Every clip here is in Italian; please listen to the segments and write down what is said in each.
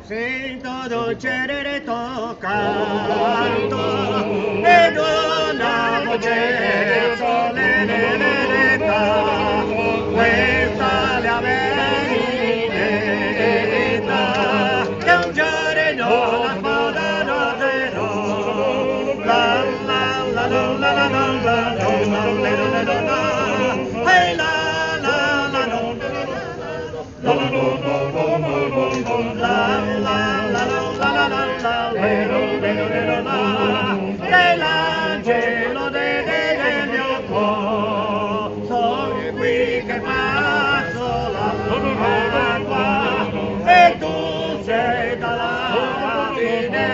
Sento dolce tuo canto ed una voce solennità, questa la verità, che un giorno la sposano zero, la la la la la la la la la la la la, hey la la la la la la che l'angelo del mio cuore, sono qui che passo l'acqua e tu sei dalla fine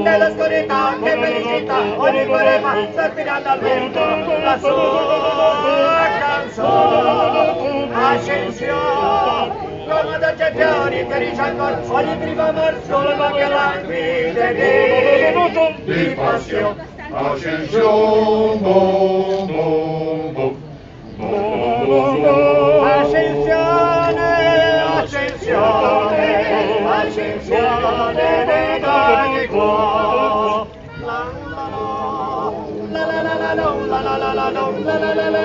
nell'oscurità che felicità ogni cuore fa sospira dal vento la sua canzone ascensione come dolce fiori ferisce ancora ogni primo amor solo ma che languide di passione Ascensione, bom, bom, bom, bom, bom, bom. ascensione ascensione ascensione d'ogni cuore la la la la la la la la la la la la la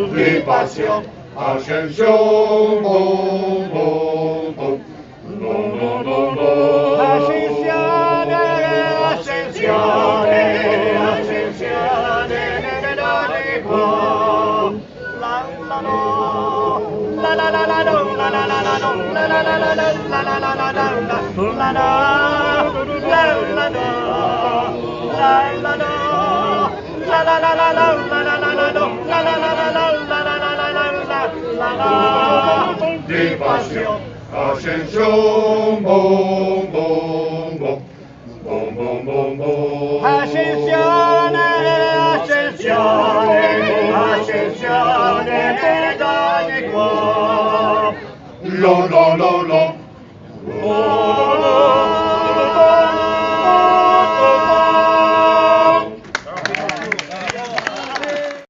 Di passione, ascensione, bom, bom, bom, bom, bom, bom, bom. ascensione ascensione ascensione d'ogni cuore la la la la la la la la la la la la la la Di passione, ascensione, bom, bom, bom, bom, bom, bom, bom. ascensione ascensione ascensione d'ogni cuore Lo, lo, lo, lo.